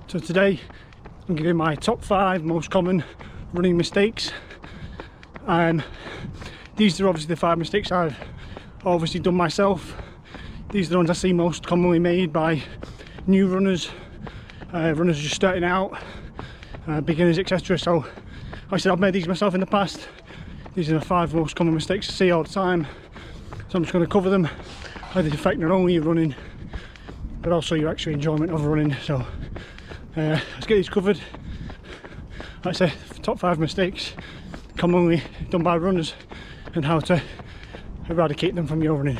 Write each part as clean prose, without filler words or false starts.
So today I'm giving my top 5 most common running mistakes. These are obviously the 5 mistakes I've obviously done myself. These are the ones I see most commonly made by new runners, runners just starting out, beginners, etc. So like I said, I've made these myself in the past. These are the 5 most common mistakes I see all the time. So I'm just going to cover them, how they affect not only your running but also your actual enjoyment of running. So let's get these covered. Like I say, top 5 mistakes commonly done by runners and how to eradicate them from your running.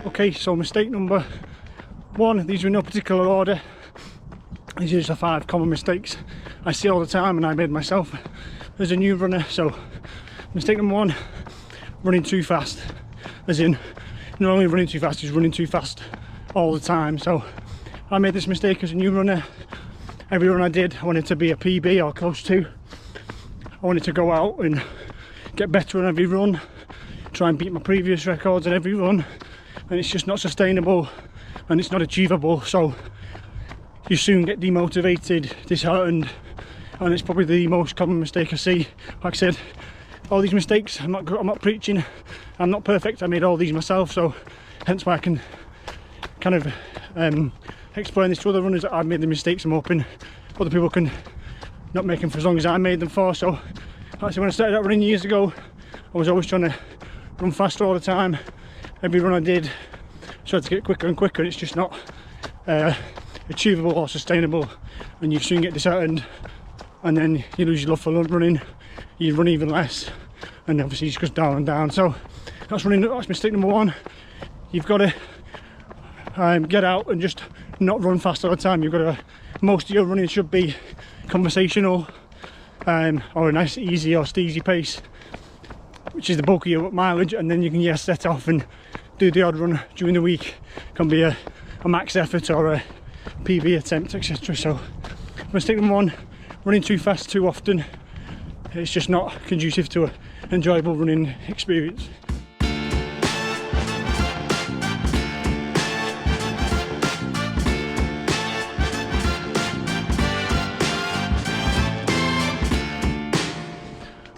Okay, so mistake number 1, these are in no particular order. These are just the 5 common mistakes I see all the time and I made myself as a new runner. So mistake number 1, running too fast. As in, not only running too fast, is running too fast all the time. So I made this mistake as a new runner. Every run I did, I wanted to be a PB or close to. I wanted to go out and get better on every run, try and beat my previous records on every run. And it's just not sustainable and it's not achievable, so you soon get demotivated, disheartened, and it's probably the most common mistake I see. Like I said, all these mistakes, I'm not preaching, I'm not perfect, I made all these myself, so hence why I can kind of explain this to other runners that I've made the mistakes. I'm hoping other people can not make them for as long as I made them for. So like I said, when I started out running years ago, I was always trying to run faster all the time. Every run I did, tried to get quicker and quicker, and it's just not achievable or sustainable, and you soon get disheartened and then you lose your love for running, you run even less, and obviously it just goes down and down. So that's mistake number 1. You've got to get out and just not run fast all the time. You've got to, most of your running should be conversational, or a nice easy or steezy pace, which is the bulk of your mileage, and then you can set off and do the odd run during the week. It can be a max effort or a PB attempt, etc. So mistake number 1, running too fast too often. It's just not conducive to an enjoyable running experience.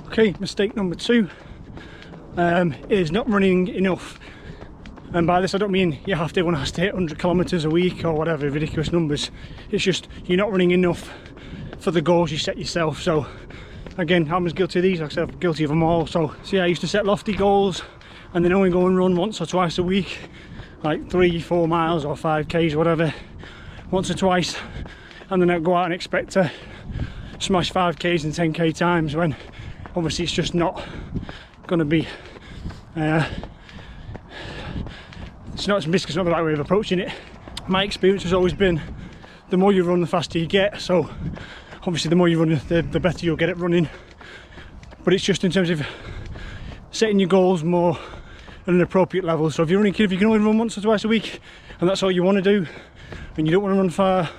Okay, mistake number 2 is not running enough. And by this I don't mean everyone has to hit 100 kilometers a week or whatever ridiculous numbers. It's just you're not running enough for the goals you set yourself. So again, I'm as guilty of these, like I said, I'm guilty of them all. So yeah, I used to set lofty goals and then only go and run once or twice a week, like 3-4 miles or 5Ks or whatever, once or twice, and then I'd go out and expect to smash 5Ks and 10K times, when obviously it's just not going to be it's not the right way of approaching it. My experience has always been the more you run, the faster you get. So obviously the more you run, the better you'll get at running. But it's just in terms of setting your goals more at an appropriate level. So if you're running, if you can only run once or twice a week and that's all you want to do, and you don't want to run far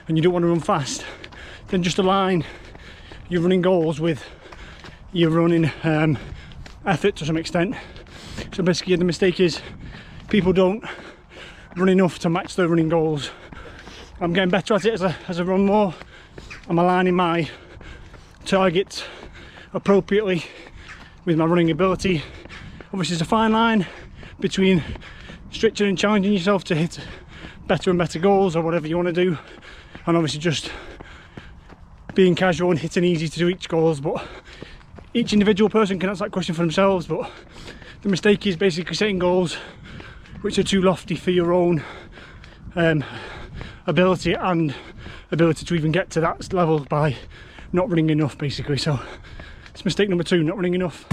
and you don't want to run fast, then just align your running goals with your running effort to some extent. So basically the mistake is people don't run enough to match their running goals. I'm getting better at it as I run more. I'm aligning my targets appropriately with my running ability. Obviously there's a fine line between stretching and challenging yourself to hit better and better goals or whatever you want to do, and obviously just being casual and hitting easy to reach goals. But each individual person can answer that question for themselves. But the mistake is basically setting goals which are too lofty for your own ability and ability to even get to that level by not running enough, basically. So it's mistake number 2, not running enough.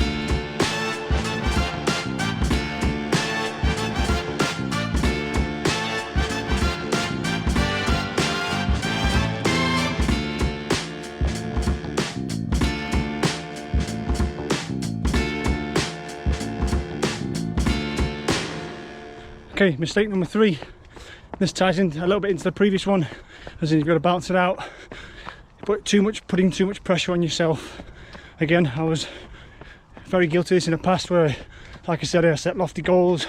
Okay, mistake number 3. This ties in a little bit into the previous one, as in you've got to balance it out. Putting too much pressure on yourself. Again, I was very guilty of this in the past, where, like I said, I set lofty goals,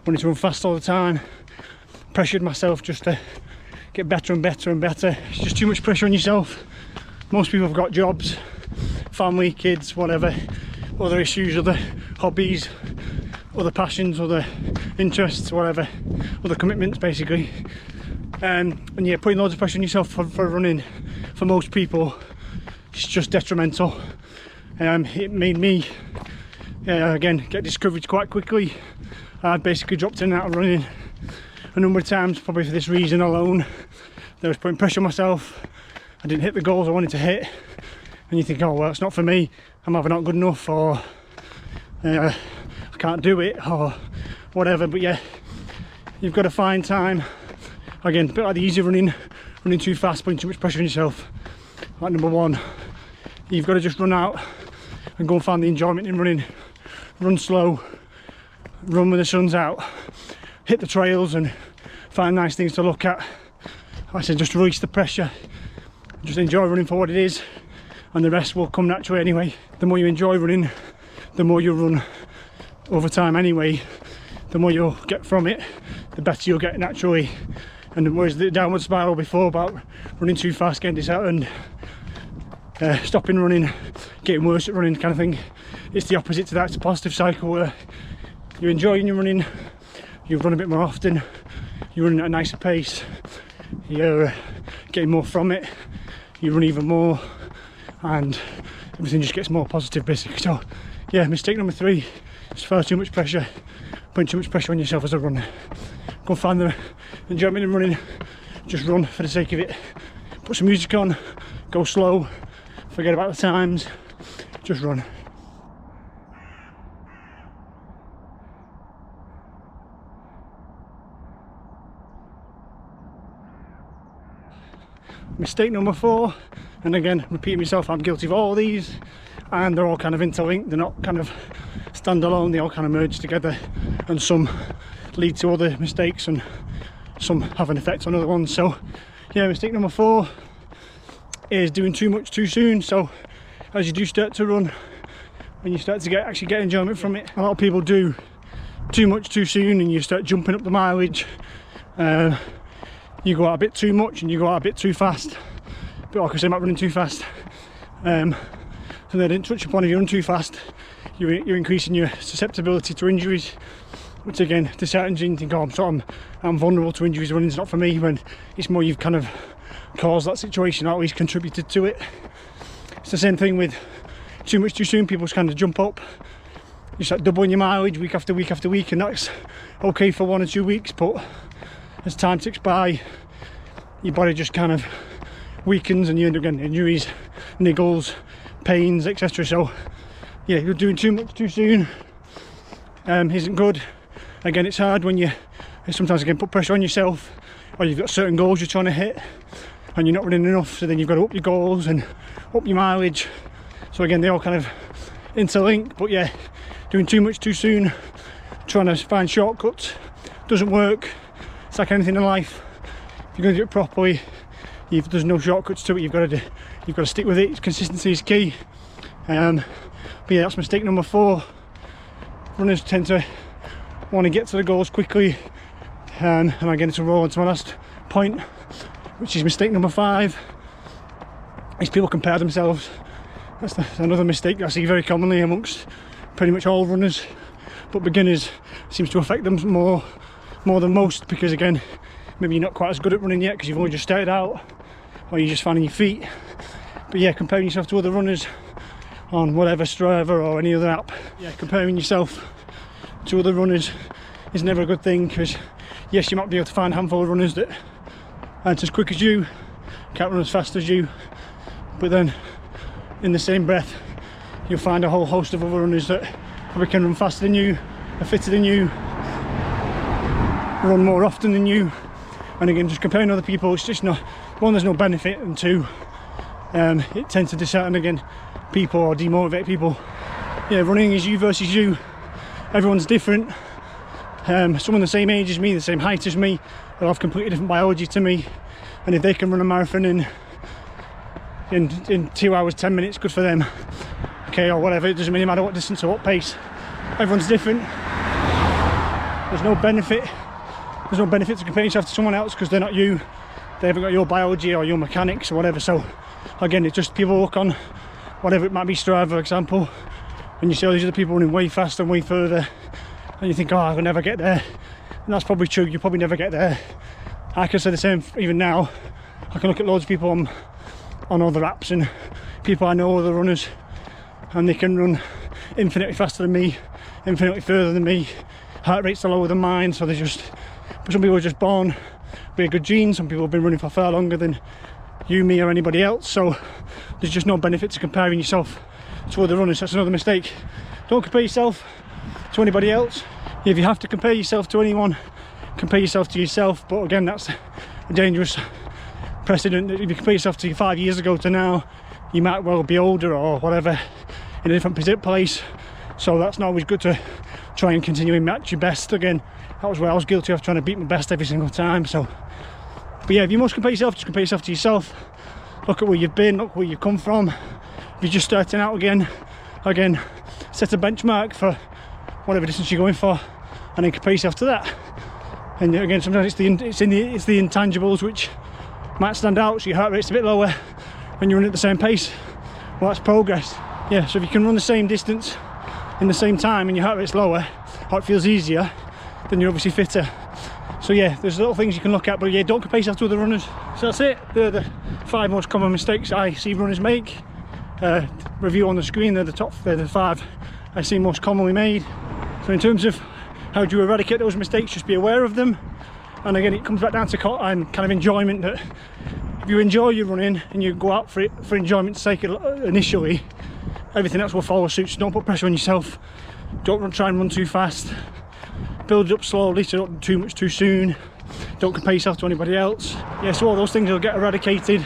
wanted to run fast all the time, pressured myself just to get better and better and better. It's just too much pressure on yourself. Most people have got jobs, family, kids, whatever, other issues, other hobbies, other passions, other interests, whatever, other commitments basically. And yeah, putting loads of pressure on yourself for running, for most people, it's just detrimental. It made me, again, get discouraged quite quickly. I basically dropped in and out of running a number of times, probably for this reason alone. I was putting pressure on myself, I didn't hit the goals I wanted to hit, and you think, oh well, it's not for me, I'm either not good enough, or I can't do it, or whatever. But yeah, you've got to find time. Again, a bit like the easy running too fast, putting too much pressure on yourself. Like number 1, you've got to just run out and go and find the enjoyment in running. Run slow, run when the sun's out, hit the trails and find nice things to look at. Like I said, just release the pressure, just enjoy running for what it is, and the rest will come naturally anyway. The more you enjoy running, the more you'll run over time anyway, the more you'll get from it, the better you'll get naturally. And whereas the downward spiral before, about running too fast, getting disheartened, stopping running, getting worse at running kind of thing, it's the opposite to that. It's a positive cycle where you're enjoying your running, you run a bit more often, you're running at a nicer pace, you're getting more from it, you run even more, and everything just gets more positive basically. So yeah, mistake number 3 is far too much pressure, putting too much pressure on yourself as a runner. Go find the enjoyment in running, just run for the sake of it. Put some music on, go slow, forget about the times, just run. Mistake number 4, and again, repeating myself, I'm guilty of all these, and they're all kind of interlinked, they're not kind of standalone, they all kind of merge together, and some lead to other mistakes and some have an effect on other ones. So yeah, mistake number 4 is doing too much too soon. So as you do start to run, when you start to actually get enjoyment from it, a lot of people do too much too soon, and you start jumping up the mileage. You go out a bit too much and you go out a bit too fast. But like I say, I'm not running too fast. So they didn't touch upon, if you run too fast, you're increasing your susceptibility to injuries, which again disheartens you and think, oh, I'm vulnerable to injuries, running's not for me, when it's more you've kind of caused that situation, or at least contributed to it. It's the same thing with too much too soon. People just kind of jump up, you start doubling your mileage week after week after week, and that's okay for 1 or 2 weeks, but as time ticks by, your body just kind of weakens and you end up getting injuries, niggles, pains, etc. So yeah, you're doing too much too soon isn't good. Again, it's hard when you sometimes again put pressure on yourself, or you've got certain goals you're trying to hit and you're not running enough, so then you've got to up your goals and up your mileage. So again, they all kind of interlink. But yeah, doing too much too soon, trying to find shortcuts, doesn't work. It's like anything in life, if you're going to do it properly, there's no shortcuts to it. You've got to stick with it. Consistency is key. But yeah, that's mistake number 4. Runners tend to want to get to the goals quickly, and I get into roll into my last point, which is mistake number 5. Is people compare themselves. That's another mistake I see very commonly amongst pretty much all runners, but beginners seems to affect them more than most, because again, maybe you're not quite as good at running yet because you've only just started out, or you're just finding your feet. But yeah, comparing yourself to other runners on whatever, Strava or any other app, yeah, comparing yourself to other runners is never a good thing, because yes, you might be able to find a handful of runners that aren't as quick as you, can't run as fast as you, but then in the same breath you'll find a whole host of other runners that probably can run faster than you, are fitter than you, run more often than you. And again, just comparing other people, it's just not, 1, there's no benefit, and 2, it tends to dishearten again people or demotivate people. Yeah, running is you versus you, everyone's different, someone the same age as me, the same height as me, they'll have completely different biology to me, and if they can run a marathon in 2 hours 10 minutes, good for them. Okay, or whatever, it doesn't really matter what distance or what pace. Everyone's different. There's no benefit to compare yourself to someone else because they're not you. They haven't got your biology or your mechanics or whatever. So again, it's just people look on whatever it might be, Strava for example, and you see all these other people running way faster and way further, and you think, oh, I'll never get there. And that's probably true, you probably never get there. I can say the same even now. I can look at loads of people on other apps and people I know, other runners, and they can run infinitely faster than me, infinitely further than me. Heart rates are lower than mine, so they're just, some people are just born with good genes. Some people have been running for far longer than you, me, or anybody else, so there's just no benefit to comparing yourself to other runners. That's another mistake. Don't compare yourself to anybody else. If you have to compare yourself to anyone, compare yourself to yourself, but again, that's a dangerous precedent. If you compare yourself to 5 years ago to now, you might well be older or whatever, in a different place, so that's not always good to try and continue and match your best. Again, that was where I was guilty of, trying to beat my best every single time. So, but yeah, if you must compare yourself, just compare yourself to yourself. Look at where you've been, look where you've come from. If you're just starting out again, set a benchmark for whatever distance you're going for, and then compare yourself to that. And again, sometimes it's the intangibles which might stand out, so your heart rate's a bit lower when you run at the same pace. Well, that's progress. Yeah, so if you can run the same distance in the same time and your heart rate's lower, or it feels easier, then you're obviously fitter. So yeah, there's little things you can look at, but yeah, don't compare yourself to other runners. So that's it. They're the 5 most common mistakes I see runners make. Review on the screen, they're the 5 I see most commonly made. So in terms of how do you eradicate those mistakes, just be aware of them. And again, it comes back down to kind of enjoyment, that if you enjoy your running and you go out for it for enjoyment's sake initially, everything else will follow suit. So don't put pressure on yourself. Don't try and run too fast. Build it up slowly, so don't do too much too soon. Don't compare yourself to anybody else. Yeah, so all those things will get eradicated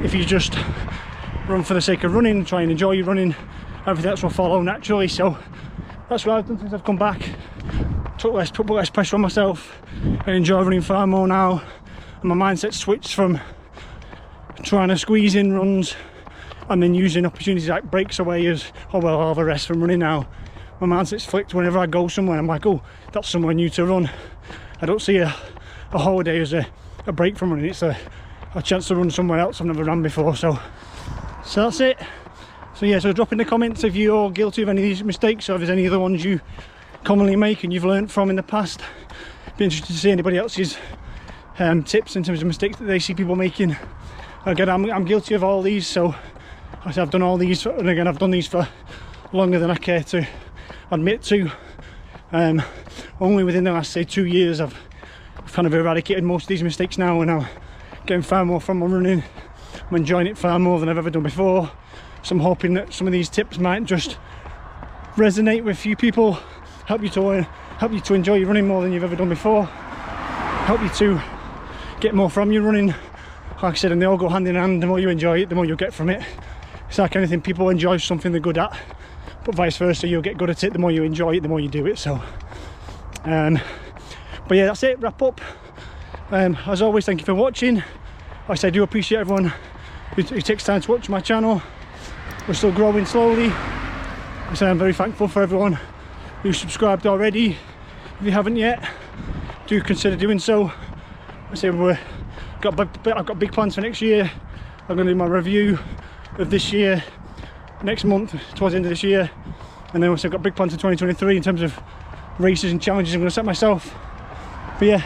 if you just run for the sake of running, try and enjoy your running. Everything else will follow naturally. So that's what I've done since I've come back. Put less pressure on myself. I enjoy running far more now, and my mindset switched from trying to squeeze in runs and then using opportunities like breaks away as, oh well, I'll have a rest from running now. My mindset's flicked. Whenever I go somewhere, I'm like, oh, that's somewhere new to run. I don't see a holiday as a break from running. It's a chance to run somewhere else I've never run before. So that's it. So yeah, so drop in the comments if you're guilty of any of these mistakes, or if there's any other ones you commonly make and you've learned from in the past. Be interested to see anybody else's tips in terms of mistakes that they see people making. Again, I'm guilty of all these, so I've done all these, and again, I've done these for longer than I care to admit to. Only within the last, say, 2 years, I've kind of eradicated most of these mistakes now, and I'm getting far more from my running. I'm enjoying it far more than I've ever done before. So I'm hoping that some of these tips might just resonate with a few people, help you to enjoy your running more than you've ever done before, help you to get more from your running. Like I said, and they all go hand in hand. The more you enjoy it, the more you'll get from it. It's like anything, people enjoy something they're good at, but vice versa, you'll get good at it. The more you enjoy it, the more you do it. So but yeah, that's it, wrap up. As always, thank you for watching. Like I said, I do appreciate everyone who takes time to watch my channel. We're still growing slowly. I say I'm very thankful for everyone who's subscribed already. If you haven't yet, do consider doing so. I say I've got big plans for next year. I'm going to do my review of this year next month, towards the end of this year, and then also I've got big plans for 2023 in terms of races and challenges I'm going to set myself. But yeah,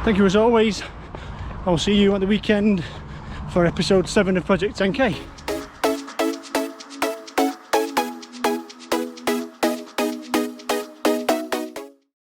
thank you as always. I will see you at the weekend for episode 7 of Project 10K.